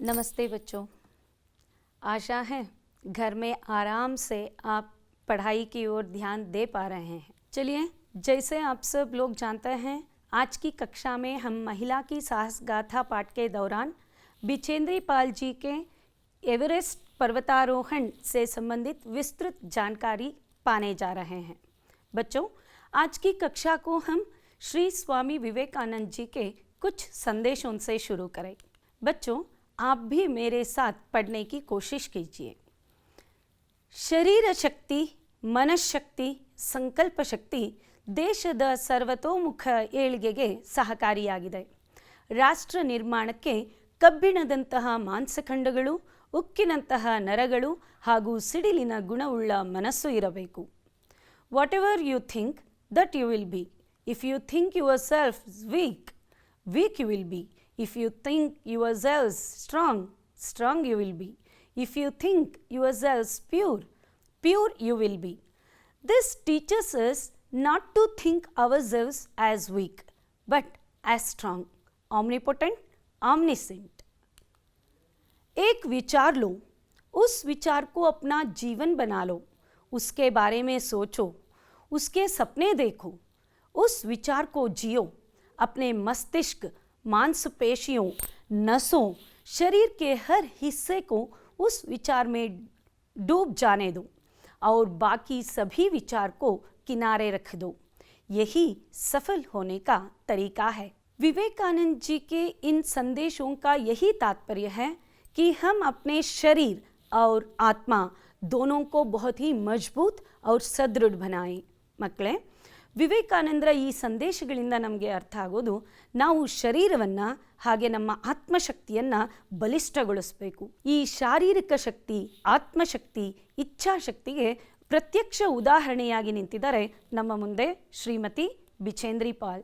नमस्ते बच्चों। आशा है घर में आराम से आप पढ़ाई की ओर ध्यान दे पा रहे हैं। चलिए, जैसे आप सब लोग जानते हैं, आज की कक्षा में हम महिला की साहस गाथा पाठ के दौरान बिचेंद्री पाल जी के एवरेस्ट पर्वतारोहण से संबंधित विस्तृत जानकारी पाने जा रहे हैं। बच्चों, आज की कक्षा को हम श्री स्वामी विवेकानंद जी के कुछ संदेशों से शुरू करें। बच्चों, आप भी मेरे साथ पढ़ने की कोशिश कीजिए। शरीर शक्ति, ಮನಃಶಕ್ತಿ, ಸಂಕಲ್ಪ ಶಕ್ತಿ ದೇಶದ ಸರ್ವತೋಮುಖ ಏಳಿಗೆಗೆ ಸಹಕಾರಿಯಾಗಿದೆ. ರಾಷ್ಟ್ರ ನಿರ್ಮಾಣಕ್ಕೆ ಕಬ್ಬಿಣದಂತಹ ಮಾಂಸಖಂಡಗಳು, ಉಕ್ಕಿನಂತಹ ನರಗಳು ಹಾಗೂ ಸಿಡಿಲಿನ ಗುಣವುಳ್ಳ ಮನಸ್ಸು ಇರಬೇಕು. Whatever you think that you will be. If you think yourself weak, weak you will be. If you think yourselves strong, strong you will be. If you think yourselves pure, pure you will be. This teaches us not to think ourselves as weak, but as strong, omnipotent, omniscient. एक विचार लो, उस विचार को अपना जीवन बना लो, उसके बारे में सोचो, उसके सपने देखो, उस विचार को जियो. अपने मस्तिष्क, मांसपेशियों, नसों, शरीर के हर हिस्से को उस विचार में डूब जाने दो और बाकी सभी विचार को किनारे रख दो. यही सफल होने का तरीका है. विवेकानंद जी के इन संदेशों का यही तात्पर्य है कि हम अपने शरीर और आत्मा दोनों को बहुत ही मजबूत और सदृढ़ बनाएं. मಕ್ಕಳೇ, ವಿವೇಕಾನಂದರ ಈ ಸಂದೇಶಗಳಿಂದ ನಮಗೆ ಅರ್ಥ ಆಗೋದು, ನಾವು ಶರೀರವನ್ನು ಹಾಗೆ ನಮ್ಮ ಆತ್ಮಶಕ್ತಿಯನ್ನು ಬಲಿಷ್ಠಗೊಳಿಸಬೇಕು. ಈ ಶಾರೀರಿಕ ಶಕ್ತಿ, ಆತ್ಮಶಕ್ತಿ, ಇಚ್ಛಾಶಕ್ತಿಗೆ ಪ್ರತ್ಯಕ್ಷ ಉದಾಹರಣೆಯಾಗಿ ನಿಂತಿದ್ದಾರೆ ನಮ್ಮ ಮುಂದೆ ಶ್ರೀಮತಿ बिचेंद्री पाल.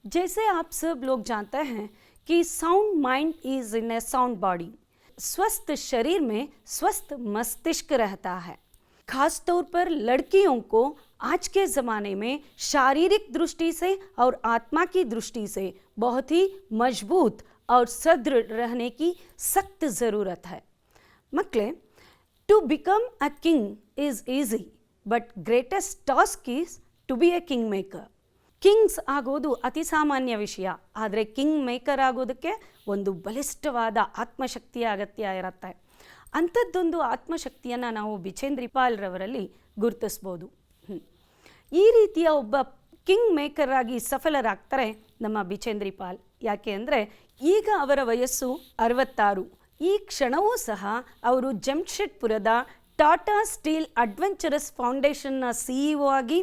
जैसे आप सब लोग जानते हैं कि sound mind is in A sound body. स्वस्थ शरीर में स्वस्थ मस्तिष्क रहता है. खासतौर पर लड़कियों को आज के ज़माने में शारीरिक दृष्टि से और आत्मा की दृष्टि से बहुत ही मजबूत और सदृढ़ रहने की सख्त ज़रूरत है. मಕ್ಕಳೇ, to become a king is easy, but greatest task is to be a king maker. Kings ಆಗೋದು ಅತಿ ಸಾಮಾನ್ಯ ವಿಷಯ, ಆದರೆ ಕಿಂಗ್ ಮೇಕರ್ ಆಗೋದಕ್ಕೆ ಒಂದು ಬಲಿಷ್ಠವಾದ ಆತ್ಮಶಕ್ತಿಯ ಅಗತ್ಯ ಇರುತ್ತೆ. ಅಂಥದ್ದೊಂದು ಆತ್ಮಶಕ್ತಿಯನ್ನು ನಾವು ಬಿಚೇಂದ್ರಿ ಪಾಲ್ರವರಲ್ಲಿ ಗುರುತಿಸ್ಬೋದು. ಈ ರೀತಿಯ ಒಬ್ಬ ಕಿಂಗ್ ಮೇಕರ್ ಆಗಿ ಸಫಲರಾಗ್ತಾರೆ ನಮ್ಮ ಬಿಚೇಂದ್ರಿ ಪಾಲ್. ಯಾಕೆ ಅಂದರೆ ಈಗ ಅವರ ವಯಸ್ಸು 66. ಈ ಕ್ಷಣವೂ ಸಹ ಅವರು ಜಮ್ಶೆಡ್ಪುರದ ಟಾಟಾ ಸ್ಟೀಲ್ ಅಡ್ವೆಂಚರಸ್ ಫೌಂಡೇಶನ್ನ CEO ಆಗಿ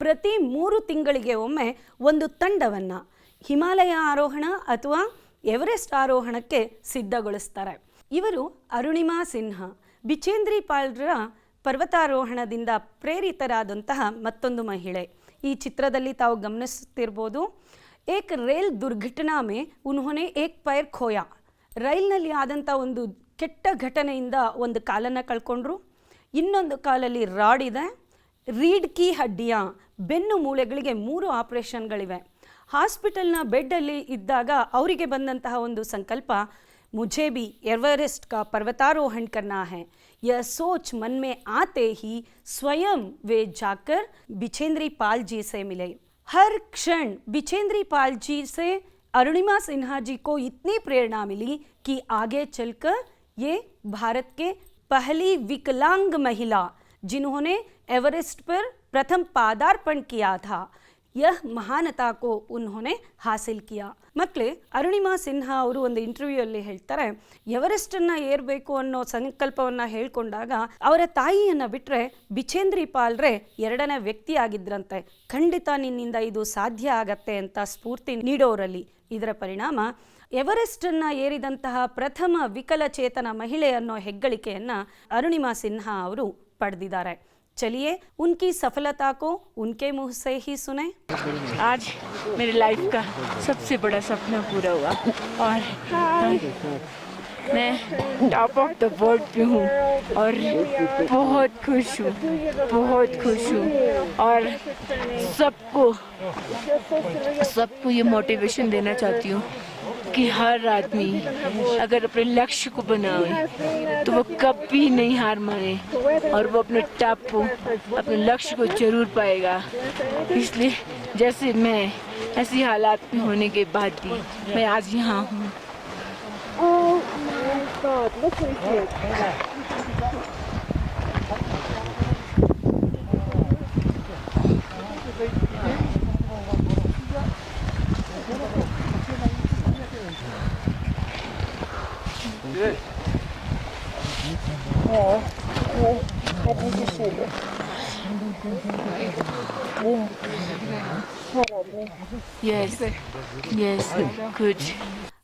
ಪ್ರತಿ 3 ತಿಂಗಳಿಗೆ ಒಮ್ಮೆ ಒಂದು ತಂಡವನ್ನು ಹಿಮಾಲಯ ಆರೋಹಣ ಅಥವಾ ಎವರೆಸ್ಟ್ ಆರೋಹಣಕ್ಕೆ ಸಿದ್ಧಗೊಳಿಸ್ತಾರೆ. ಇವರು ಅರುಣಿಮಾ ಸಿನ್ಹಾ, ಬಿಚೇಂದ್ರಿ ಪಾಲ್ರ ಪರ್ವತಾರೋಹಣದಿಂದ ಪ್ರೇರಿತರಾದಂತಹ ಮತ್ತೊಂದು ಮಹಿಳೆ. ಈ ಚಿತ್ರದಲ್ಲಿ ತಾವು ಗಮನಿಸುತ್ತಿರ್ಬೋದು, ಏಕ್ ರೈಲ್ ದುರ್ಘಟನಾ ಮೇ ಉನ್ಹೋನೆ ಏಕ್ ಪೈರ್ ಖೋಯಾ. ರೈಲ್ನಲ್ಲಿ ಆದಂಥ ಒಂದು ಕೆಟ್ಟ ಘಟನೆಯಿಂದ ಒಂದು ಕಾಲನ್ನು ಕಳ್ಕೊಂಡ್ರು. ಇನ್ನೊಂದು ಕಾಲಲ್ಲಿ ರಾಡ್ ಇದೆ. ರೀಡ್ ಕಿ ಹಡ್ಡಿಯ, ಬೆನ್ನು ಮೂಳೆಗಳಿಗೆ 3 ಆಪರೇಷನ್ಗಳಿವೆ. ಹಾಸ್ಪಿಟಲ್ನ ಬೆಡ್ಡಲ್ಲಿ ಇದ್ದಾಗ ಅವರಿಗೆ ಬಂದಂತಹ ಒಂದು ಸಂಕಲ್ಪ, मुझे भी एवरेस्ट का पर्वतारोहण करना है. यह सोच मन में आते ही स्वयं वे जाकर बिचेंद्री पाल जी से मिले. हर क्षण बिचेंद्री पाल जी से अरुणिमा सिन्हा जी को इतनी प्रेरणा मिली कि आगे चलकर ये भारत के पहली विकलांग महिला जिन्होंने एवरेस्ट पर प्रथम पादार्पण किया था, यह महानता को उन्होंने हासिल किया. ಮಕ್ಕಳೇ, ಅರುಣಿಮಾ ಸಿನ್ಹಾ ಅವರು ಒಂದು ಇಂಟರ್ವ್ಯೂಯಲ್ಲಿ ಹೇಳ್ತಾರೆ, ಎವರೆಸ್ಟನ್ನು ಏರಬೇಕು ಅನ್ನೋ ಸಂಕಲ್ಪವನ್ನು ಹೇಳ್ಕೊಂಡಾಗ ಅವರ ತಾಯಿಯನ್ನು ಬಿಟ್ಟರೆ ಬಿಚೇಂದ್ರಿ ಪಾಲ್ರೆ 2ನೇ ವ್ಯಕ್ತಿ ಆಗಿದ್ರಂತೆ. ಖಂಡಿತ ನಿನ್ನಿಂದ ಇದು ಸಾಧ್ಯ ಆಗತ್ತೆ ಅಂತ ಸ್ಫೂರ್ತಿ ನೀಡೋರಲ್ಲಿ. ಇದರ ಪರಿಣಾಮ ಎವರೆಸ್ಟನ್ನು ಏರಿದಂತಹ ಪ್ರಥಮ ವಿಕಲಚೇತನ ಮಹಿಳೆ ಅನ್ನೋ ಹೆಗ್ಗಳಿಕೆಯನ್ನು ಅರುಣಿಮಾ ಸಿನ್ಹಾ ಅವರು ಪಡೆದಿದ್ದಾರೆ. चलिए उनकी सफलता को उनके मुंह से ही सुने. आज मेरी लाइफ का सबसे बड़ा सपना पूरा हुआ और मैं टॉप ऑफ द वर्ल्ड पे हूँ और बहुत खुश हूँ, बहुत खुश हूँ. और सबको ये मोटिवेशन देना चाहती हूँ कि हर आदमी अगर अपने लक्ष्य को बनाए तो वो कभी नहीं हार माने और वो अपने टापू अपने लक्ष्य को जरूर पाएगा। इसलिए जैसे मैं ऐसी हालात में होने के बाद भी मैं आज यहाँ हूँ। Oh my God, look what he did. Yes, yes, good.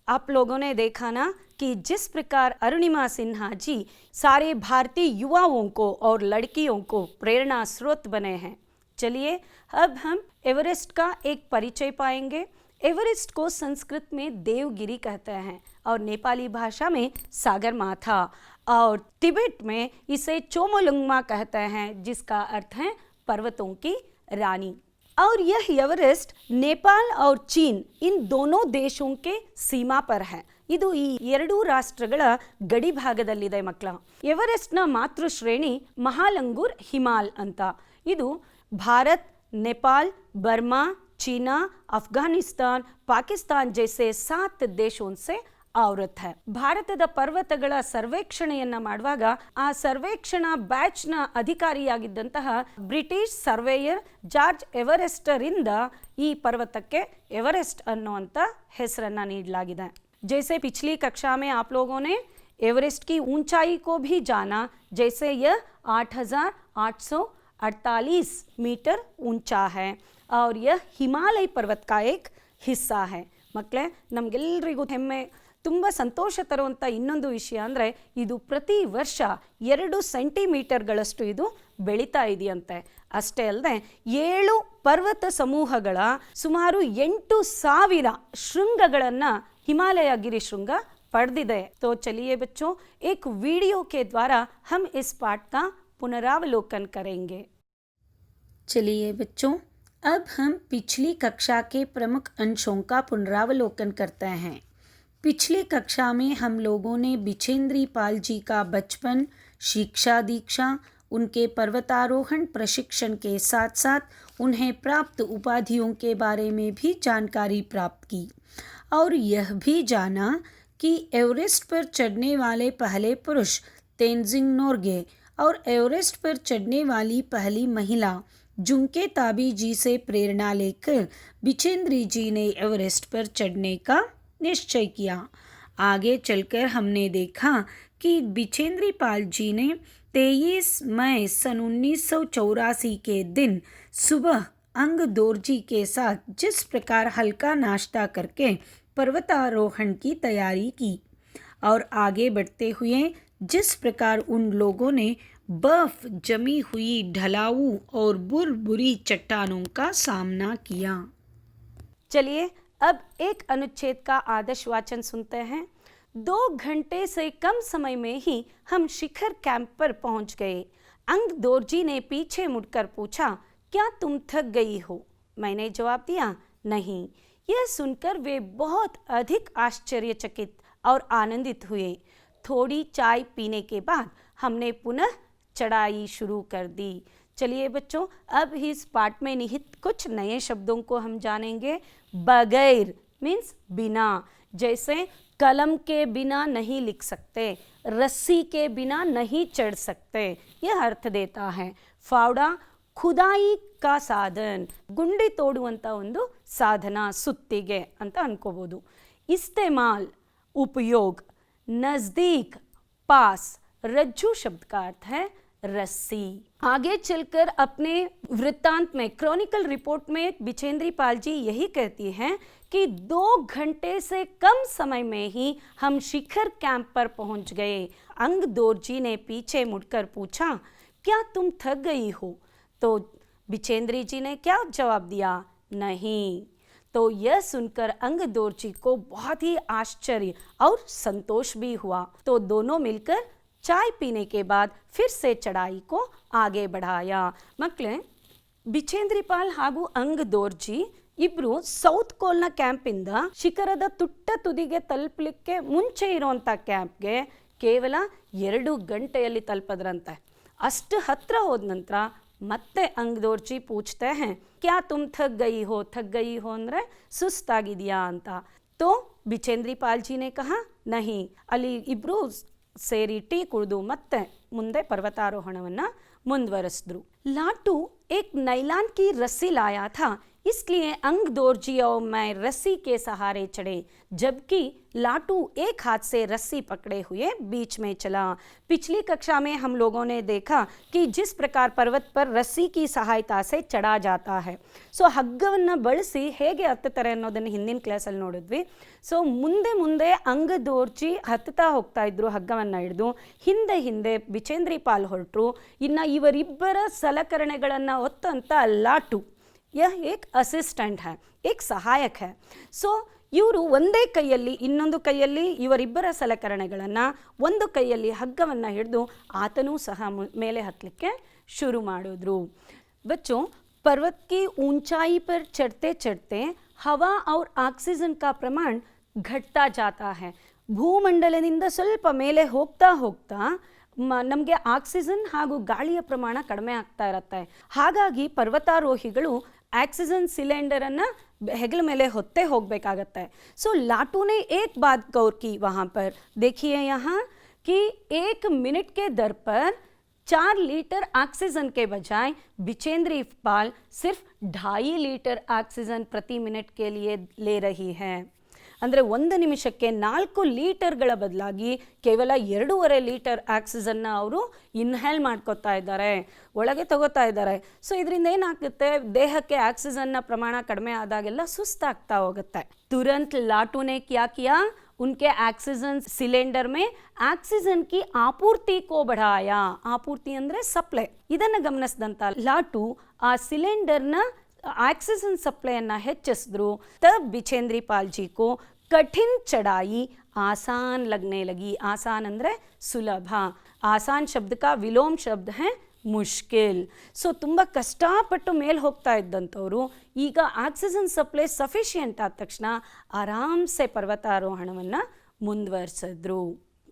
आप लोगों ने देखा ना कि जिस प्रकार अरुणिमा सिन्हा जी सारे भारतीय युवाओं को और लड़कियों को प्रेरणा स्रोत बने हैं। चलिए अब हम एवरेस्ट का एक परिचय पाएंगे। एवरेस्ट को संस्कृत में देवगिरी कहते हैं और नेपाली भाषा में सागर माथा और तिब्बत में इसे चोमोलुंगमा कहते हैं, जिसका अर्थ है पर्वतों की रानी। और यह एवरेस्ट नेपाल और चीन इन दोनों ದೇಶों के सीमा पर है। ಇದು ಈ ಎರಡೂ ರಾಷ್ಟ್ರಗಳ ಗಡಿ ಭಾಗದಲ್ಲಿದೆ ಮಕ್ಕಳ। ಎವರೆಸ್ಟ್ನ ಮಾತೃ ಶ್ರೇಣಿ ಮಹಾಲಂಗೂರ್ ಹಿಮಾಲ್ ಅಂತ। ಇದು भारत, नेपाल, बर्मा, चीना, अफगानिस्तान, पाकिस्तान जैसे 7 देशों से आवृत है। ಭಾರತದ ಪರ್ವತಗಳ ಸರ್ವೇಕ್ಷಣೆಯನ್ನ ಮಾಡುವಾಗ ಆ ಸರ್ವೇಕ್ಷಣಾ ಬ್ಯಾಚ್ನ ಅಧಿಕಾರಿಯಾಗಿದ್ದಂತಹ ಬ್ರಿಟಿಷ್ ಸರ್ವೇಯರ್ ಜಾರ್ಜ್ ಎವರೆಸ್ಟರ್ ಇಂದ ಈ ಪರ್ವತಕ್ಕೆ ಎವರೆಸ್ಟ್ ಅನ್ನುವಂತ ಹೆಸರನ್ನ ನೀಡಲಾಗಿದೆ। जैसे पिछली कक्षा में आप लोगों ने एवरेस्ट की ऊंचाई को भी जाना, जैसे यह 8,848 मीटर ऊंचा है और यह हिमालय पर्वत का एक हिस्सा है। ಮಕ್ಕಳೇ, ನಮಗೆಲ್ಲರಿಗೂ ಹೆಮ್ಮೆ ತುಂಬ ಸಂತೋಷ ತರುವಂಥ ಇನ್ನೊಂದು ವಿಷಯ ಅಂದರೆ ಇದು ಪ್ರತಿ ವರ್ಷ 2 ಸೆಂಟಿಮೀಟರ್ಗಳಷ್ಟು ಇದು ಬೆಳೀತಾ ಇದೆಯಂತೆ। ಅಷ್ಟೇ ಅಲ್ಲದೆ 7 ಪರ್ವತ ಸಮೂಹಗಳ ಸುಮಾರು 8,000 ಶೃಂಗಗಳನ್ನು हिमालय गिरी श्रृंग पढ़दिदे। तो चलिए बच्चों, एक वीडियो के द्वारा हम इस पाठ का पुनरावलोकन करेंगे। चलिए बच्चों, अब हम पिछली कक्षा के प्रमुख अंशों का पुनरावलोकन करते हैं। पिछली कक्षा में हम लोगों ने बिछेंद्री पाल जी का बचपन, शिक्षा दीक्षा, उनके पर्वतारोहण प्रशिक्षण के साथ साथ उन्हें प्राप्त उपाधियों के बारे में भी जानकारी प्राप्त की और यह भी जाना कि एवरेस्ट पर चढ़ने वाले पहले पुरुष तेनजिंग नोर्गे और एवरेस्ट पर चढ़ने वाली पहली महिला जुंके ताबी जी से प्रेरणा लेकर बिचेंद्री जी ने एवरेस्ट पर चढ़ने का निश्चय किया। आगे चलकर हमने देखा कि बिचेंद्री पाल जी ने 23 मई सन 1984 के दिन सुबह अंग दोरजी के साथ जिस प्रकार हल्का नाश्ता करके पर्वतारोहण की तैयारी की और आगे बढ़ते हुए जिस प्रकार उन लोगों ने बर्फ जमी हुई ढलाऊ और बुरबुरी चट्टानों का सामना किया। चलिए अब एक अनुच्छेद का आदर्श वाचन सुनते हैं। 2 घंटे से कम समय में ही हम शिखर कैंप पर पहुंच गए। अंग दोरजी ने पीछे मुड़कर पूछा, क्या तुम थक गई हो? मैंने जवाब दिया, नहीं। यह सुनकर वे बहुत अधिक आश्चर्यचकित और आनंदित हुए। थोड़ी चाय पीने के बाद हमने पुनः चढ़ाई शुरू कर दी। चलिए बच्चों, अब इस पाठ में निहित कुछ नए शब्दों को हम जानेंगे। बगैर मीन्स बिना, जैसे कलम के बिना नहीं लिख सकते, रस्सी के बिना नहीं चढ़ सकते, यह अर्थ देता है। फावड़ा ಖುದಾಯಿ ಕಾ ಸಾಧನ್, ಗುಂಡಿ ತೋಡುವಂಥ ಒಂದು ಸಾಧನ, ಸುತ್ತಿಗೆ ಅಂತ ಅನ್ಕೋಬೋದು। इस्तेमाल उपयोग, नज़दीक पास, रज्जू शब्द का अर्थ है रस्सी। आगे चलकर अपने वृत्तांत में क्रॉनिकल रिपोर्ट में बिचेंद्री पाल जी यही कहती हैं कि 2 घंटे से कम समय में ही हम शिखर कैंप पर पहुंच गए। अंग दोरजी ने पीछे मुड़कर पूछा, क्या तुम थक गई हो? तो बिचेंद्री जी ने क्या जवाब दिया, नहीं। तो यह सुनकर अंग दोरजी को बहुत ही आश्चर्य और संतोष भी हुआ। तो दोनों मिलकर चाय पीने के बाद फिर से चढ़ाई को आगे बढ़ाया। ಮಕ್ಕಳೇ, ಬಿಚೇಂದ್ರಿ ಪಾಲ್ ಹಾಗೂ ಅಂಗ್ ದೋರ್ಜಿ ಇಬ್ರು ಸೌತ್ ಕೋಲ್ನ ಕ್ಯಾಂಪಿಂದ ಶಿಖರದ ತುಟ್ಟ ತುದಿಗೆ ತಲುಪಲಿಕ್ಕೆ ಮುಂಚೆ ಇರುವಂಥ ಕ್ಯಾಂಪ್ಗೆ ಕೇವಲ 2 ಗಂಟೆಯಲ್ಲಿ ತಲುಪದ್ರಂತೆ. ಅಷ್ಟು ಹತ್ರ ಹೋದ ನಂತರ ಮತ್ತೆ ಅಂಗದೋರ್ಜಿ ಪೂಚ್ತೆ ಹೇ ಕ್ಯಾ ತುಮ್ ಥಕ್ ಗಯಿ ಹೋ ಅಂದರೆ ಸುಸ್ತಾಗಿದೆಯಾ ಅಂತ. ತೋ ಬಿಚೇಂದ್ರಿ ಪಾಲ್ಜಿನೇ ಕಹಾ ನಹಿ. ಅಲ್ಲಿ ಇಬ್ಬರು ಸೇರಿ ಟೀ ಕುಡಿದು ಮತ್ತೆ ಮುಂದೆ ಪರ್ವತಾರೋಹಣವನ್ನು ಮುಂದುವರಿಸಿದ್ರು. लाटू एक नायलॉन की रस्सी लाया था, इसलिए अंग दोर्जी और मैं रस्सी के सहारे चढ़े, जबकि लाटू एक हाथ से रस्सी पकड़े हुए बीच में चला. पिछली कक्षा में हम लोगों ने देखा कि जिस प्रकार पर्वत पर रस्सी की सहायता से चढ़ा जाता है. ಸೊ ಹಗ್ಗವನ್ನು ಬಳಸಿ ಹೇಗೆ ಹತ್ತುತ್ತಾರೆ ಅನ್ನೋದನ್ನು ಹಿಂದಿನ ಕ್ಲಾಸಲ್ಲಿ ನೋಡಿದ್ವಿ. ಸೊ ಮುಂದೆ ಅಂಗದೋರ್ಜಿ ಹತ್ತುತ್ತಾ ಹೋಗ್ತಾ ಇದ್ರು ಹಗ್ಗವನ್ನು ಹಿಡಿದು. ಹಿಂದೆ ಬಿಚೇಂದ್ರಿ ಪಾಲ್ ಹೊರಟರು. ಇನ್ನು ಇವರಿಬ್ಬರ ಸಲಕರಣೆಗಳನ್ನು ಹೊತ್ತಂತ ಲಾಟು यह एक ಅಸಿಸ್ಟೆಂಟ್ है, एक ಸಹಾಯಕ है. ಸೊ ಇವರು ಒಂದೇ ಕೈಯಲ್ಲಿ ಇನ್ನೊಂದು ಕೈಯಲ್ಲಿ ಇವರಿಬ್ಬರ ಸಲಕರಣೆಗಳನ್ನು, ಒಂದು ಕೈಯಲ್ಲಿ ಹಗ್ಗವನ್ನು ಹಿಡಿದು ಆತನೂ ಸಹ ಮೇಲೆ ಹತ್ತಲಿಕ್ಕೆ ಶುರು ಮಾಡಿದ್ರು. बच्चों, पर्वत की ऊंचाई पर चढ़ते चढ़ते हवा और ऑक्सीजन का प्रमाण घटता जाता है. ಭೂಮಂಡಲದಿಂದ ಸ್ವಲ್ಪ ಮೇಲೆ ಹೋಗ್ತಾ ನಮಗೆ ಆಕ್ಸಿಜನ್ ಹಾಗೂ ಗಾಳಿಯ ಪ್ರಮಾಣ ಕಡಿಮೆ ಆಗ್ತಾ ಇರುತ್ತೆ. ಹಾಗಾಗಿ ಪರ್ವತಾರೋಹಿಗಳು ಆಕ್ಸಿಜನ್ ಸಿಲಿಂಡರನ್ನು ಹೆಗಲ ಮೇಲೆ ಹೊತ್ತೇ ಹೋಗಬೇಕಾಗತ್ತೆ. ಸೊ लाटू ने एक बात गौर की वहाँ पर, देखिए यहाँ कि 1 मिनट के दर पर 4 लीटर ऑक्सीजन के बजाय बिचेंद्री पाल सिर्फ 2.5 लीटर ऑक्सीजन प्रति मिनट के लिए ले रही है. ಅಂದರೆ 1 ನಿಮಿಷಕ್ಕೆ 4 ಲೀಟರ್ಗಳ ಬದಲಾಗಿ ಕೇವಲ 2.5 ಲೀಟರ್ ಆಕ್ಸಿಜನ್ನ ಅವರು ಇನ್ಹೇಲ್ ಮಾಡ್ಕೋತಾ ಇದ್ದಾರೆ, ಒಳಗೆ ತಗೋತಾ ಇದ್ದಾರೆ. ಸೊ ಇದರಿಂದ ಏನಾಗುತ್ತೆ, ದೇಹಕ್ಕೆ ಆಕ್ಸಿಜನ್ನ ಪ್ರಮಾಣ ಕಡಿಮೆ ಆದಾಗೆಲ್ಲ ಸುಸ್ತಾಗ್ತಾ ಹೋಗುತ್ತೆ. ತುರಂತ್ ಲಾಟೂನೆ ಕ್ಯಾ ಕಿಯಾ, उनके ऑक्सीजन सिलेंडर में ऑक्सीजन की आपूर्ति को बढ़ाया. आपूर्ति ಅಂದರೆ ಸಪ್ಲೈ. ಇದನ್ನು ಗಮನಿಸಿದಂಥ ಲಾಟು ಆ ಸಿಲಿಂಡರ್ನ ऑक्सीजन सप्लाईಯನ್ನು ಹೆಚ್ಚಿಸಿದ್ರು. तब बिचेंद्री पाल जी को कठिन चढ़ाई आसान लगने लगी. आसान ಅಂದರೆ ಸುಲಭ. आसान शब्द का विलोम शब्द है ಮುಷ್ಕಿಲ್. ಸೊ ತುಂಬ ಕಷ್ಟಪಟ್ಟು ಮೇಲೆ ಹೋಗ್ತಾ ಇದ್ದಂಥವ್ರು ಈಗ ಆಕ್ಸಿಜನ್ ಸಪ್ಲೈ ಸಫಿಷಿಯೆಂಟ್ ಆದ ತಕ್ಷಣ ಆರಾಮ್ಸೆ ಪರ್ವತಾರೋಹಣವನ್ನು ಮುಂದುವರಿಸಿದ್ರು.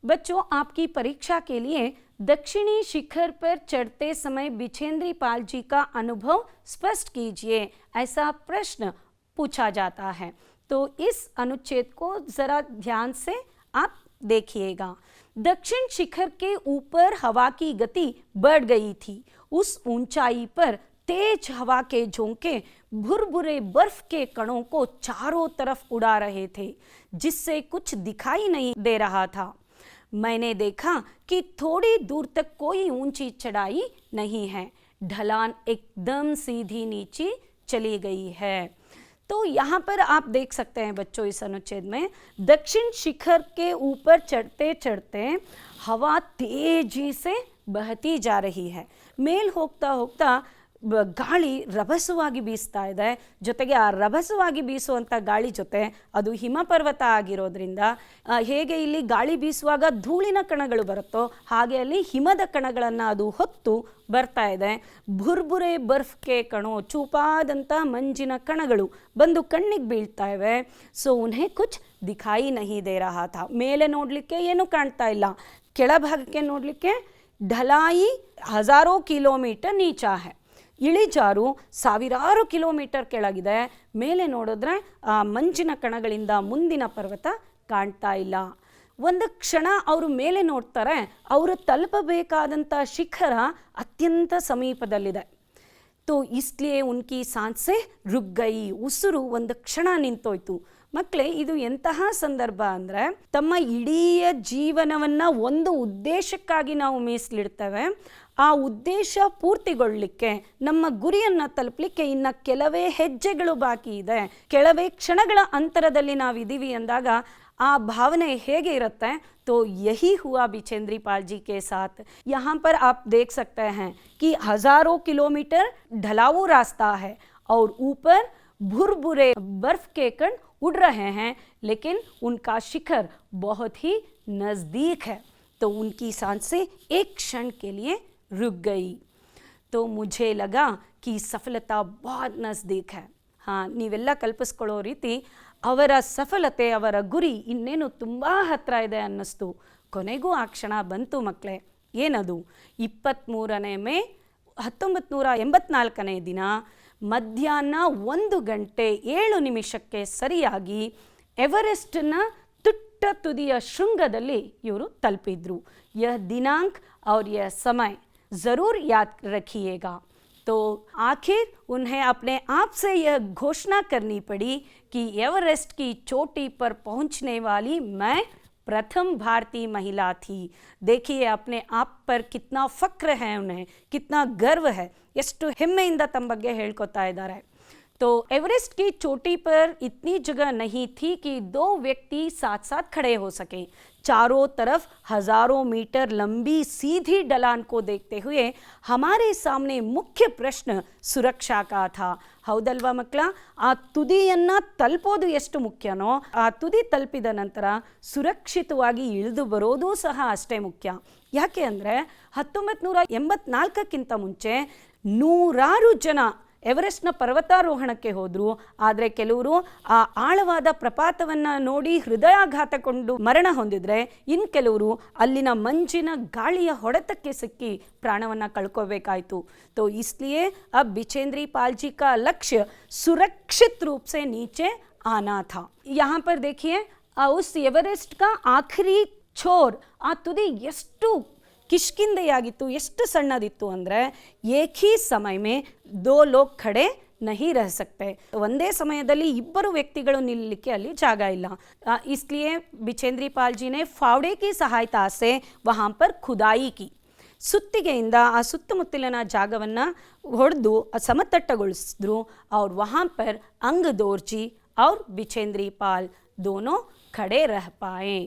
बच्चों, आपकी परीक्षा के लिए दक्षिणी शिखर पर चढ़ते समय बिचेंद्री पाल जी का अनुभव स्पष्ट कीजिए, ऐसा प्रश्न पूछा जाता है. तो इस अनुच्छेद को ज़रा ध्यान से आप देखिएगा. दक्षिण शिखर के ऊपर हवा की गति बढ़ गई थी. उस ऊंचाई पर तेज हवा के झोंके भुरभुरे बर्फ के कणों को चारों तरफ उड़ा रहे थे, जिससे कुछ दिखाई नहीं दे रहा था. मैंने देखा कि थोड़ी दूर तक कोई ऊंची चढ़ाई नहीं है, ढलान एकदम सीधी नीचे चली गई है. तो यहाँ पर आप देख सकते हैं बच्चों, इस अनुच्छेद में दक्षिण शिखर के ऊपर चढ़ते चढ़ते हवा तेजी से बहती जा रही है. ಮೇಲ್ ಹೋಗ್ತಾ ಗಾಳಿ ರಭಸವಾಗಿ ಬೀಸ್ತಾ ಇದೆ. ಜೊತೆಗೆ ಆ ರಭಸವಾಗಿ ಬೀಸುವಂಥ ಗಾಳಿ ಜೊತೆ ಅದು ಹಿಮಪರ್ವತ ಆಗಿರೋದ್ರಿಂದ ಹೇಗೆ ಇಲ್ಲಿ ಗಾಳಿ ಬೀಸುವಾಗ ಧೂಳಿನ ಕಣಗಳು ಬರುತ್ತೋ ಹಾಗೆ ಅಲ್ಲಿ ಹಿಮದ ಕಣಗಳನ್ನು ಅದು ಹೊತ್ತು ಬರ್ತಾ ಇದೆ. ಭುರ್ಬುರೆ ಬರ್ಫ್ಗೆ ಕಣೋ, ಚೂಪಾದಂಥ ಮಂಜಿನ ಕಣಗಳು ಬಂದು ಕಣ್ಣಿಗೆ ಬೀಳ್ತಾ ಇವೆ. ಸೊ ಉನ್ಹೇ ಕುಚ್ ದಿಖಾಯಿ ನಹಿ ದೇ ರಹಾ ಥಾ. ಮೇಲೆ ನೋಡಲಿಕ್ಕೆ ಏನೂ ಕಾಣ್ತಾ ಇಲ್ಲ, ಕೆಳಭಾಗಕ್ಕೆ ನೋಡಲಿಕ್ಕೆ ಢಲಾಯಿ ಹಜಾರೋ ಕಿಲೋಮೀಟರ್ ನೀಚಾ है. ಇಳಿಜಾರು ಸಾವಿರಾರು ಕಿಲೋಮೀಟರ್ ಕೆಳಗಿದೆ. ಮೇಲೆ ನೋಡಿದ್ರೆ ಆ ಮಂಜಿನ ಕಣಗಳಿಂದ ಮುಂದಿನ ಪರ್ವತ ಕಾಣ್ತಾ ಇಲ್ಲ. ಒಂದು ಕ್ಷಣ ಅವರು ಮೇಲೆ ನೋಡ್ತಾರೆ, ಅವರು ತಲುಪಬೇಕಾದಂಥ ಶಿಖರ ಅತ್ಯಂತ ಸಮೀಪದಲ್ಲಿದೆ. ತೋ ಇಸ್ಲಿಯೇ ಉನ್ಕಿ ಸಾನ್ಸೆ ರುಕ್ ಗೈ. ಉಸಿರು ಒಂದು ಕ್ಷಣ ನಿಂತೋಯ್ತು. ಮಕ್ಕಳೇ, ಇದು ಎಂತಹ ಸಂದರ್ಭ ಅಂದರೆ, ತಮ್ಮ ಇಡೀ ಜೀವನವನ್ನು ಒಂದು ಉದ್ದೇಶಕ್ಕಾಗಿ ನಾವು ಮೀಸಲಿಡ್ತೇವೆ. ಆ ಉದ್ದೇಶ ಪೂರ್ತಿಗೊಳ್ಳಲಿಕ್ಕೆ, ನಮ್ಮ ಗುರಿಯನ್ನು ತಲುಪಲಿಕ್ಕೆ ಇನ್ನು ಕೆಲವೇ ಹೆಜ್ಜೆಗಳು ಬಾಕಿ ಇದೆ, ಕೆಲವೇ ಕ್ಷಣಗಳ ಅಂತರದಲ್ಲಿ ನಾವಿದ್ದೀವಿ ಅಂದಾಗ ಆ ಭಾವನೆ ಹೇಗೆ ಇರುತ್ತೆ. तो यही हुआ बिचेंद्री पाल जी के साथ. यहाँ पर आप देख सकते हैं कि हजारों किलोमीटर ढलाऊ रास्ता है और ऊपर भुरभुरे बर्फ के कण उड़ रहे हैं, लेकिन उनका शिखर बहुत ही नज़दीक है. तो उनकी सांसें एक क्षण के लिए रुक गई. तो मुझे लगा कि सफलता बहुत नज़दीक है. ನೀವೆಲ್ಲ ಕಲ್ಪಿಸ್ಕೊಳ್ಳೋ ರೀತಿ ಅವರ ಸಫಲತೆ, ಅವರ ಗುರಿ ಇನ್ನೇನು ತುಂಬ ಹತ್ತಿರ ಇದೆ ಅನ್ನಿಸ್ತು. ಕೊನೆಗೂ ಆ ಕ್ಷಣ ಬಂತು ಮಕ್ಕಳೇ. ಏನದು? 23 ಮೇ 1984 ದಿನ ಮಧ್ಯಾಹ್ನ 1:07 ಸರಿಯಾಗಿ ಎವರೆಸ್ಟ್ನ ತುಟ್ಟ ತುದಿಯ ಶೃಂಗದಲ್ಲಿ ಇವರು ತಲುಪಿದ್ರು. यह दिनांक और यह समय ज़रूर याद रखिएगा। तो आखिर उन्हें अपने आप से यह घोषणा करनी पड़ी कि एवरेस्ट की चोटी पर पहुंचने वाली मैं प्रथम भारतीय महिला थी। देखिए अपने आप पर कितना फ़क्र है, उन्हें कितना गर्व है, ಎಷ್ಟು ಹೆಮ್ಮೆಯಿಂದ ತಮ್ಮ ಬಗ್ಗೆ ಹೇಳ್ಕೊತಾ ಇದ್ದಾರೆ. तो एवरेस्ट की चोटी पर इतनी जगह नहीं थी कि 2 व्यक्ति साथ साथ खड़े हो सके. चारों तरफ हजारों मीटर लंबी सीधी ढलान को देखते हुए हमारे सामने मुख्य प्रश्न सुरक्षा का था. ಹೌದಲ್ವಾ ಮಕ್ಕಳ? ಆ ತುದಿಯನ್ನು ತಲುಪೋದು ಎಷ್ಟು ಮುಖ್ಯನೋ, ಆ ತುದಿ ತಲುಪಿದ ನಂತರ ಸುರಕ್ಷಿತವಾಗಿ ಇಳಿದು ಬರೋದು ಸಹ ಅಷ್ಟೇ ಮುಖ್ಯ. ಯಾಕೆ ಅಂದರೆ 1984ಕ್ಕಿಂತ ಮುಂಚೆ 100 ಜನ ಎವರೆಸ್ಟ್ನ ಪರ್ವತಾರೋಹಣಕ್ಕೆ ಹೋದರು. ಆದರೆ ಕೆಲವರು ಆ ಆಳವಾದ ಪ್ರಪಾತವನ್ನು ನೋಡಿ ಹೃದಯಾಘಾತಗೊಂಡು ಮರಣ ಹೊಂದಿದರೆ, ಇನ್ನು ಕೆಲವರು ಅಲ್ಲಿನ ಮಂಜಿನ ಗಾಳಿಯ ಹೊಡೆತಕ್ಕೆ ಸಿಕ್ಕಿ ಪ್ರಾಣವನ್ನು ಕಳ್ಕೋಬೇಕಾಯಿತು. तो इसलिए अब बिचेंद्री पाल जी का लक्ष्य सुरक्षित रूप से नीचे आना था. यहाँ पर देखिए उस एवरेस्ट का आखिरी छोर, आ ತುದಿ ಎಷ್ಟು ಕಿಷ್ಕಿಂದೆಯಾಗಿತ್ತು, ಎಷ್ಟು ಸಣ್ಣದಿತ್ತು ಅಂದರೆ ಏಕ್ ಹಿ ಸಮಯ ಮೇ 2 ಲೋಗ್ ಖಡೆ नहीं रह सकते. ಒಂದೇ ಸಮಯದಲ್ಲಿ ಇಬ್ಬರು ವ್ಯಕ್ತಿಗಳು ನಿಲ್ಲಲಿಕ್ಕೆ ಅಲ್ಲಿ ಜಾಗ ಇಲ್ಲ. इसलिए बिचेंद्री पाल जी ने फावड़े की सहायता से वहाँ पर खुदाई की. ಸುತ್ತಿಗೆಯಿಂದ ಆ ಸುತ್ತಮುತ್ತಲಿನ ಜಾಗವನ್ನು ಹೊಡೆದು ಸಮತಟ್ಟಗೊಳಿಸಿದ್ರು. और वहाँ पर अंग दोरजी और बिचेंद्री पाल दोनों खड़े रह पाए.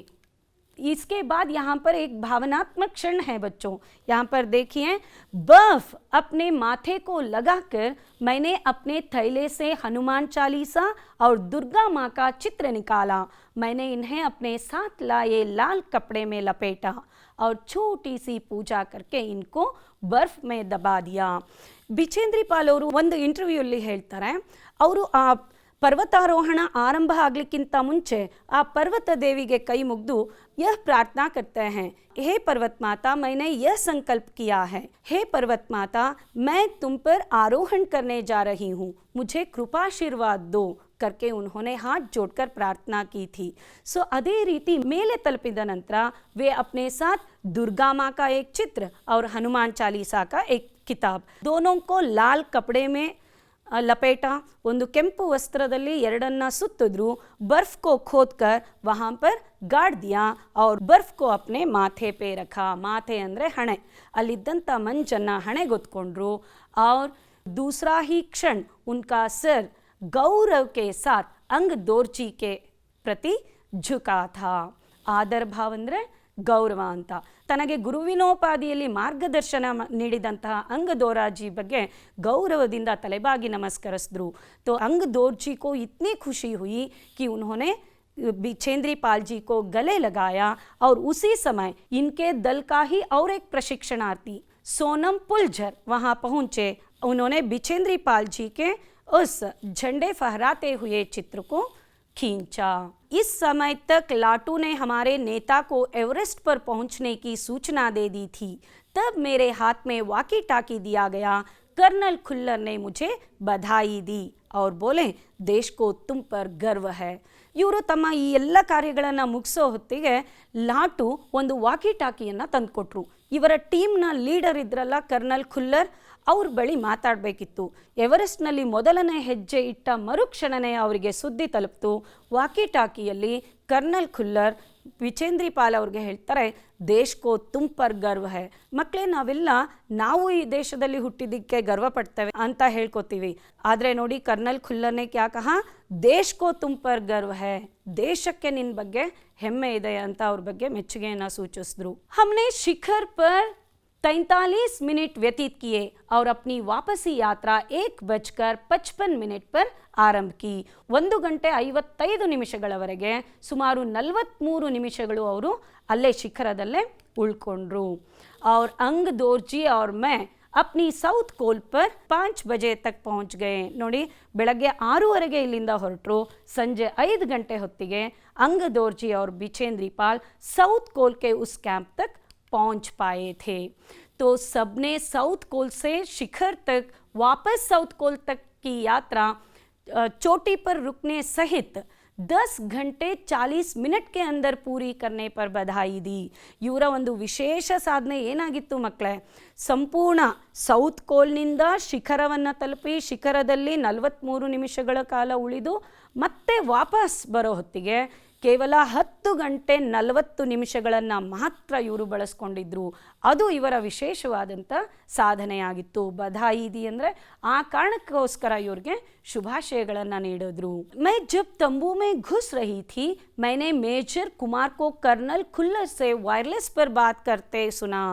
इसके बाद यहाँ पर एक भावनात्मक क्षण है बच्चों. यहाँ पर देखिए, बर्फ अपने माथे को लगाकर मैंने अपने थैले से हनुमान चालीसा और दुर्गा माँ का चित्र निकाला. मैंने इन्हें अपने साथ लाए लाल कपड़े में लपेटा और छोटी सी पूजा करके इनको बर्फ में दबा दिया. बिचेंद्री पाल ಅವರು ಒಂದು ಇಂಟರ್ವ್ಯೂಲ್ಲಿ ಹೇಳ್ತಾರೆ, ಅವರು ಆ पर्वतारोहण आरंभ ಆಗಲಿಕ್ಕಿಂತ ಮುಂಚೆ ಆ पर्वत देवीಗೆ ಕೈ ಮುಗಿದು यह प्रार्थना करते हैं, हे पर्वत माता मैंने यह संकल्प किया है, हे पर्वत माता मैं तुम पर आरोहण करने जा रही हूँ, मुझे कृपाशीर्वाद दो करके उन्होंने हाथ जोड़कर प्रार्थना की थी. सो अದೇ ರೀತಿ ಮೇಲೆ ತಲುಪಿದ ನಂತರ वे अपने साथ दुर्गा माँ का एक चित्र और हनुमान चालीसा का एक किताब दोनों को लाल कपड़े में लपेटा. ಒಂದು ಕೆಂಪು ವಸ್ತ್ರದಲ್ಲಿ ಎರಡನ್ನ ಸುತ್ತಿದ್ರು. बर्फ को खोदकर वहाँ पर गाड़ दिया और बर्फ को अपने माथे पे रखा. माथे ಅಂದರೆ ಹಣೆ. ಅಲ್ಲಿದ್ದಂಥ ಮಂಜನ್ನು ಹಣೆಗೊತ್ಕೊಂಡ್ರು. और दूसरा ही क्षण उनका सिर गौरव के साथ अंग दोरजी के प्रति झुका था. ಆದರ ಭಾವ ಅಂದರೆ ಗೌರವ ಅಂತ. ತನಗೆ ಗುರುವಿನೋಪಾದಿಯಲ್ಲಿ ಮಾರ್ಗದರ್ಶನ ನೀಡಿದಂತಹ अंग दोराजी ಬಗ್ಗೆ गौरवದಿಂದ ತಲೆಬಾಗಿ ನಮಸ್ಕರಿಸಿದ್ರು. तो अंग दोरजी को इतनी खुशी हुई कि उन्होंने बिचेंद्री पाल जी को गले लगाया. और उसी समय इनके दल का ही और एक प्रशिक्षणार्थी सोनम पुलझर वहाँ पहुँचे. उन्होंने बिचेंद्री पाल जी के उस झंडे फहराते हुए चित्र को खींचा. इस समय तक लाटू ने हमारे नेता को एवरेस्ट पर पहुंचने की सूचना दे दी थी. तब मेरे हाथ में वॉकी टाकी दिया गया. कर्नल खुल्लर ने मुझे बधाई दी और बोले देश को तुम पर गर्व है. ಇವರು ತಮ್ಮ ಈ ಎಲ್ಲ ಕಾರ್ಯಗಳನ್ನು ಮುಗಿಸೋ ಹೊತ್ತಿಗೆ ಲಾಟು ಒಂದು ವಾಕಿ ಟಾಕಿಯನ್ನು ತಂದುಕೊಟ್ರು. ಇವರ ಟೀಮ್ನ ಲೀಡರ್ ಇದ್ರಲ್ಲ ಕರ್ನಲ್ ಖುಲ್ಲರ್, ಅವ್ರ ಬಳಿ ಮಾತಾಡಬೇಕಿತ್ತು. ಎವರೆಸ್ಟ್ನಲ್ಲಿ ಮೊದಲನೇ ಹೆಜ್ಜೆ ಇಟ್ಟ ಮರುಕ್ಷಣನೇ ಅವರಿಗೆ ಸುದ್ದಿ ತಲುಪಿತು. ವಾಕಿ ಟಾಕಿಯಲ್ಲಿ ಕರ್ನಲ್ ಖುಲ್ಲರ್ ಬಿಚೇಂದ್ರಿ ಪಾಲ್ ಅವ್ರಿಗೆ ಹೇಳ್ತಾರೆ, ದೇಶ್ ಕೋ ತುಮ್ ಪರ್ ಗರ್ವ ಹೈ. ಮಕ್ಕಳೇ, ನಾವು ಈ ದೇಶದಲ್ಲಿ ಹುಟ್ಟಿದ್ದಕ್ಕೆ ಗರ್ವ ಪಡ್ತೇವೆ ಅಂತ ಹೇಳ್ಕೊತೀವಿ. ಆದರೆ ನೋಡಿ, ಕರ್ನಲ್ ಖುಲ್ಲರ್ನೇ ಕ್ಯಾ ಕಹಾ, ದೇಶ್ ಕೋ ತುಮ್ ಪರ್ ಗರ್ವ ಹೈ, ದೇಶಕ್ಕೆ ನಿನ್ನ ಬಗ್ಗೆ ಹೆಮ್ಮೆ ಇದೆ ಅಂತ ಅವ್ರ ಬಗ್ಗೆ ಮೆಚ್ಚುಗೆಯನ್ನು ಸೂಚಿಸಿದ್ರು. हमने शिखर पर 43 मिनट व्यतीत किए और अपनी वापसी यात्रा 1:55 पर ಆರಂಭ ಕಿ. 1:55 ನಿಮಿಷಗಳವರೆಗೆ ಸುಮಾರು 43 ನಿಮಿಷಗಳು ಅವರು ಅಲ್ಲೇ ಶಿಖರದಲ್ಲೇ ಉಳ್ಕೊಂಡ್ರು. और अंग दोरजी और मैं अपनी ಸೌತ್ ಕೋಲ್ पर 5 बजे तक पहुंच गए. ನೋಡಿ, ಬೆಳಗ್ಗೆ 6:30 ಇಲ್ಲಿಂದ ಹೊರಟರು, ಸಂಜೆ 5 ಗಂಟೆ ಹೊತ್ತಿಗೆ अंगदोरजी और बिचेंद्री पाल साउथ कोल के उस कैंप तक पहुंच पाए थे. तो सबने साउथ कोल से शिखर तक वापस साउथ कोल तक की यात्रा चोटी पर रुकने सहित 10 घंटे 40 मिनट के अंदर पूरी करने पर बधाई दी. ಇವರ ಒಂದು ವಿಶೇಷ ಸಾಧನೆ ಏನಾಗಿತ್ತು ಮಕ್ಕಳೇ, ಸಂಪೂರ್ಣ ಸೌತ್ ಕೋಲ್ನಿಂದ ಶಿಖರವನ್ನು ತಲುಪಿ ಶಿಖರದಲ್ಲಿ 43 ನಿಮಿಷಗಳ ಕಾಲ ಉಳಿದು ಮತ್ತೆ ವಾಪಸ್ ಬರೋ ಹೊತ್ತಿಗೆ ಕೇವಲ 10 ಗಂಟೆ 40 ನಿಮಿಷಗಳನ್ನು ಮಾತ್ರ ಇವರು ಬಳಸ್ಕೊಂಡಿದ್ರು. ಅದು ಇವರ ವಿಶೇಷವಾದಂಥ ಸಾಧನೆಯಾಗಿತ್ತು. ಬಧಾಯಿದಿ ಅಂದರೆ ಆ ಕಾರಣಕ್ಕೋಸ್ಕರ ಇವ್ರಿಗೆ ಶುಭಾಶಯಗಳನ್ನು ನೀಡಿದ್ರು. मैं जब तंबू में घुस रही थी मैंने मेजर कुमार को कर्नल खुल्लर से वायरलेस पर बात करते सुना.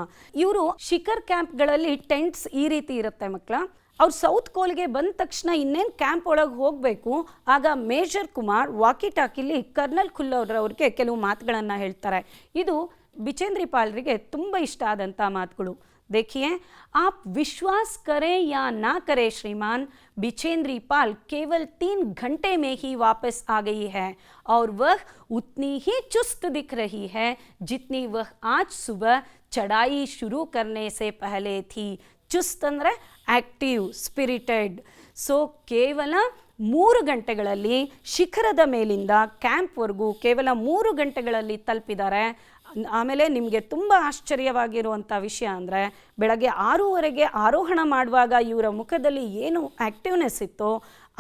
ಇವರು ಶಿಖರ್ ಕ್ಯಾಂಪ್ಗಳಲ್ಲಿ ಟೆಂಟ್ಸ್ ಈ ರೀತಿ ಇರುತ್ತೆ ಮಕ್ಕಳ. ಅವ್ರು ಸೌತ್ ಕೋಲ್ಗೆ ಬಂದ ತಕ್ಷಣ ಇನ್ನೇನು ಕ್ಯಾಂಪ್ ಒಳಗೆ ಹೋಗಬೇಕು, ಆಗ ಮೇಜರ್ ಕುಮಾರ್ ವಾಕಿ ಟಾಕಿಲಿ ಕರ್ನಲ್ ಖುಲ್ಲರ್ರವ್ರಿಗೆ ಕೆಲವು ಮಾತುಗಳನ್ನು ಹೇಳ್ತಾರೆ. ಇದು ಬಿಚೇಂದ್ರಿ ಪಾಲ್ರಿಗೆ ತುಂಬ ಇಷ್ಟ ಆದಂಥ ಮಾತುಗಳು. देखिए, आप विश्वास करें या ना करें श्रीमान, बिचेंद्री पाल केवल 3 घंटे में ही वापस आ गई है और वह उतनी ही चुस्त दिख रही है जितनी वह आज सुबह चढ़ाई शुरू करने से पहले थी. चुस्त ಅಂದರೆ ಆಕ್ಟಿವ್, ಸ್ಪಿರಿಟೆಡ್. ಸೊ ಕೇವಲ 3 ಗಂಟೆಗಳಲ್ಲಿ ಶಿಖರದ ಮೇಲಿಂದ ಕ್ಯಾಂಪ್ವರೆಗೂ ಕೇವಲ 3 ಗಂಟೆಗಳಲ್ಲಿ ತಲುಪಿದ್ದಾರೆ. ಆಮೇಲೆ ನಿಮಗೆ ತುಂಬ ಆಶ್ಚರ್ಯವಾಗಿರುವಂಥ ವಿಷಯ ಅಂದರೆ ಬೆಳಗ್ಗೆ 6:30 ಆರೋಹಣ ಮಾಡುವಾಗ ಇವರ ಮುಖದಲ್ಲಿ ಏನು ಆ್ಯಕ್ಟಿವ್ನೆಸ್ ಇತ್ತೋ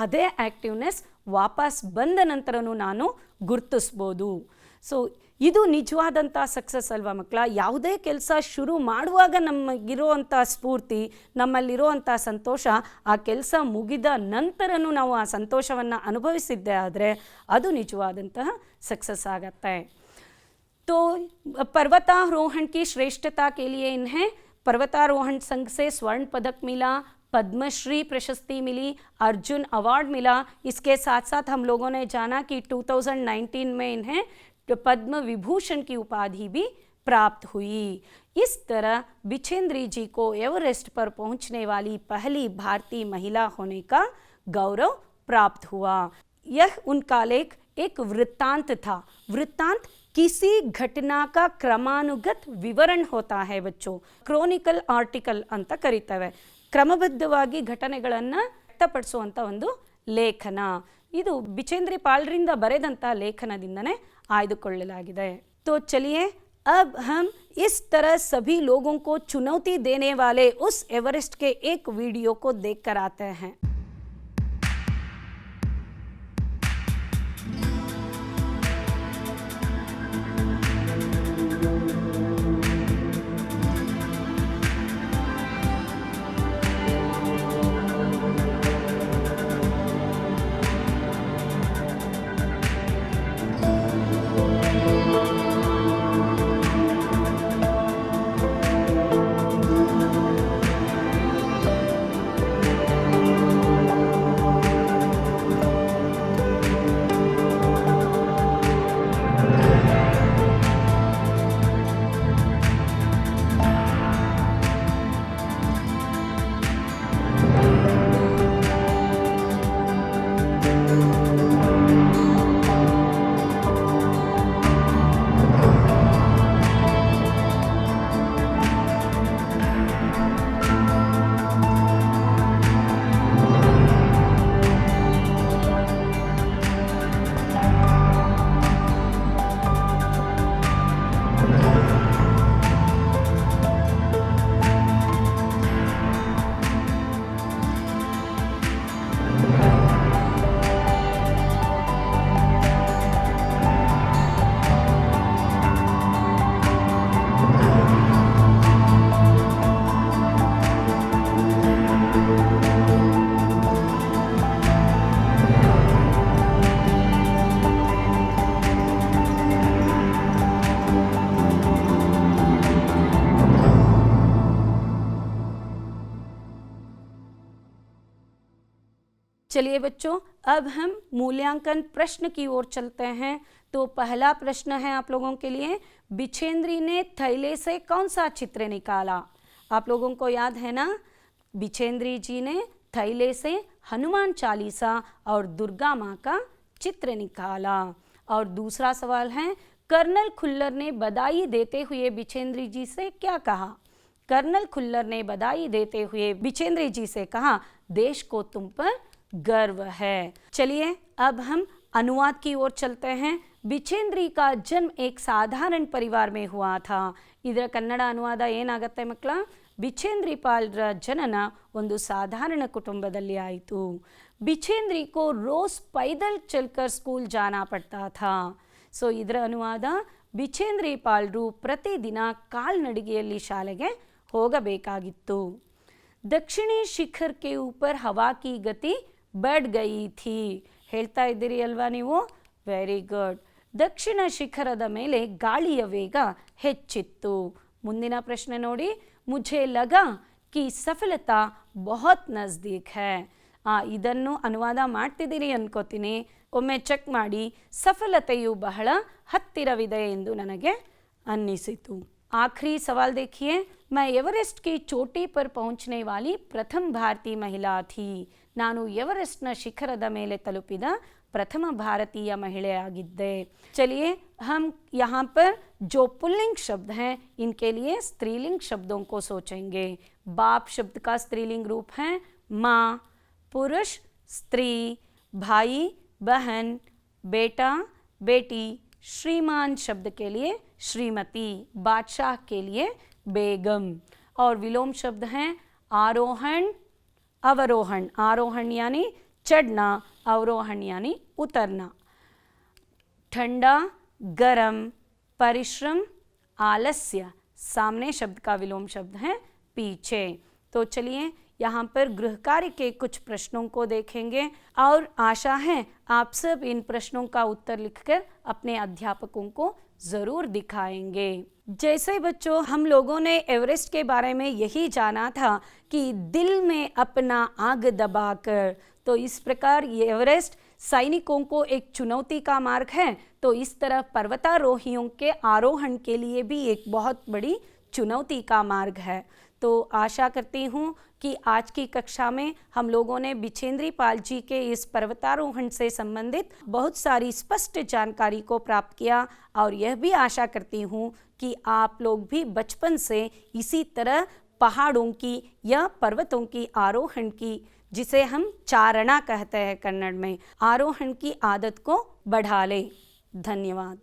ಅದೇ ಆ್ಯಕ್ಟಿವ್ನೆಸ್ ವಾಪಸ್ ಬಂದ ನಂತರನೂ ನಾನು ಗುರ್ತಿಸ್ಬೋದು. ಸೊ ಇದು ನಿಜವಾದಂಥ ಸಕ್ಸಸ್ ಅಲ್ವಾ ಮಕ್ಕಳ. ಯಾವುದೇ ಕೆಲಸ ಶುರು ಮಾಡುವಾಗ ನಮಗಿರುವಂಥ ಸ್ಫೂರ್ತಿ, ನಮ್ಮಲ್ಲಿರುವಂಥ ಸಂತೋಷ, ಆ ಕೆಲಸ ಮುಗಿದ ನಂತರನೂ ನಾವು ಆ ಸಂತೋಷವನ್ನು ಅನುಭವಿಸಿದ್ದೇ ಆದರೆ ಅದು ನಿಜವಾದಂತಹ ಸಕ್ಸಸ್ ಆಗತ್ತೆ. तो पर्वतारोहण की श्रेष्ठता के लिए इन्हें पर्वतारोहण संघ से स्वर्ण पदक मिला, पद्मश्री प्रशस्ति मिली, अर्जुन अवार्ड मिला. इसके साथ साथ हम लोगों ने जाना कि 2019 में इन्हें पद्म विभूषण की उपाधि भी प्राप्त हुई. इस तरह बिचेंद्री जी को एवरेस्ट पर पहुंचने वाली पहली भारतीय महिला होने का गौरव प्राप्त हुआ. यह उनका लेख एक वृत्तांत था. वृत्तांत किसी घटना का क्रमानुगत विवरण होता है बच्चों. ಕ್ರೋನಿಕಲ್ ಆರ್ಟಿಕಲ್ ಅಂತ ಕರೀತೇವೆ. ಕ್ರಮಬದ್ಧವಾಗಿ ಘಟನೆಗಳನ್ನು ವ್ಯಕ್ತಪಡಿಸುವಂಥ ಒಂದು ಲೇಖನ. ಇದು ಬಿಚೇಂದ್ರಿ ಪಾಲ್ರಿಂದ ಬರೆದಂಥ ಲೇಖನದಿಂದನೇ ಆಯ್ದುಕೊಳ್ಳಲಾಗಿದೆ. तो चलिए अब हम इस तरह सभी लोगों को चुनौती देने वाले उस एवरेस्ट के एक वीडियो को देख कर आते हैं. चलिए बच्चों, अब हम मूल्यांकन प्रश्न की ओर चलते हैं. तो पहला प्रश्न है आप लोगों के लिए, बिचेंद्री ने थैले से कौन सा चित्र निकाला. आप लोगों को याद है ना, बिछेंद्री जी ने थैले से हनुमान चालीसा और दुर्गा माँ का चित्र निकाला। और दूसरा सवाल है, कर्नल खुल्लर ने बधाई देते हुए बिछेंद्री जी से क्या कहा? कर्नल खुल्लर ने बधाई देते हुए बिछेंद्री जी से कहा, देश को तुम पर गर्व है। चलिए अब हम अनुवाद की ओर चलते हैं। ಬಿಚೇಂದ್ರಿ का जन्म एक साधारण परिवार में हुआ था। ಇದರ ಕನ್ನಡ ಅನುವಾದ ಏನಾಗುತ್ತೆ ಮಕ್ಕಳ? ಬಿಚೇಂದ್ರಿ ಪಾಲ್ರ ಜನನ ಒಂದು ಸಾಧಾರಣ ಕುಟುಂಬದಲ್ಲಿ ಆಯಿತು। बिचेंद्री को रोज पैदल चलकर स्कूल जाना पड़ता था। ಸೊ ಇದರ ಅನುವಾದ, ಬಿಚೇಂದ್ರಿ ಪಾಲ್ರು ಪ್ರತಿದಿನ ಕಾಲ್ನಡಿಗೆಯಲ್ಲಿ ಶಾಲೆಗೆ ಹೋಗಬೇಕಾಗಿತ್ತು। दक्षिणी शिखर के ऊपर हवा की गति बढ़ गई थी। ಹೇಳ್ತಾ ಇದ್ದೀರಿ ಅಲ್ವಾ ನೀವು? Very good. ದಕ್ಷಿಣ ಶಿಖರದ ಮೇಲೆ ಗಾಳಿಯ ವೇಗ ಹೆಚ್ಚಿತ್ತು। ಮುಂದಿನ ಪ್ರಶ್ನೆ ನೋಡಿ, ಮುझे लगा कि सफलता बहुत नज़दीक है। ಇದನ್ನು ಅನುವಾದ ಮಾಡ್ತಿದ್ದೀರಿ ಅನ್ಕೋತೀನಿ, ಒಮ್ಮೆ ಚೆಕ್ ಮಾಡಿ। ಸಫಲತೆಯು ಬಹಳ ಹತ್ತಿರವಿದೆ ಎಂದು ನನಗೆ ಅನ್ನಿಸಿತು। आखिरी सवाल देखिए, मैं एवरेस्ट की चोटी पर पहुंचने वाली प्रथम भारतीय महिला थी। ನಾನು ಎವರೆಸ್ಟ್ನ ಶಿಖರದ ಮೇಲೆ ತಲುಪಿದ प्रथम भारतीय महिलागिद्दे। चलिए हम यहाँ पर जो पुल्लिंग शब्द हैं इनके लिए स्त्रीलिंग शब्दों को सोचेंगे। बाप शब्द का स्त्रीलिंग रूप है माँ, पुरुष स्त्री, भाई बहन, बेटा बेटी। श्रीमान शब्द के लिए श्रीमती, बादशाह के लिए बेगम। और विलोम शब्द हैं आरोहण अवरोहण। आरोहण यानी चढ़ना, अवरोहण यानी उतरना। ठंडा, गरम, परिश्रम, आलस्य। सामने शब्द का विलोम शब्द है पीछे। तो चलिए यहाँ पर गृह कार्य के कुछ प्रश्नों को देखेंगे और आशा है आप सब इन प्रश्नों का उत्तर लिखकर अपने अध्यापकों को ज़रूर दिखाएंगे। जैसे बच्चों हम लोगों ने एवरेस्ट के बारे में यही जाना था कि दिल में अपना आग दबाकर, तो इस प्रकार ये एवरेस्ट सैनिकों को एक चुनौती का मार्ग है, तो इस तरह पर्वतारोहियों के आरोहण के लिए भी एक बहुत बड़ी चुनौती का मार्ग है। तो आशा करती हूँ कि आज की कक्षा में हम लोगों ने बिछेंद्री पाल जी के इस पर्वतारोहण से संबंधित बहुत सारी स्पष्ट जानकारी को प्राप्त किया, और यह भी आशा करती हूँ कि आप लोग भी बचपन से इसी तरह पहाड़ों की या पर्वतों की आरोहण की, जिसे हम चारणा कहते हैं कन्नड़ में, आरोहण की आदत को बढ़ा लें। धन्यवाद।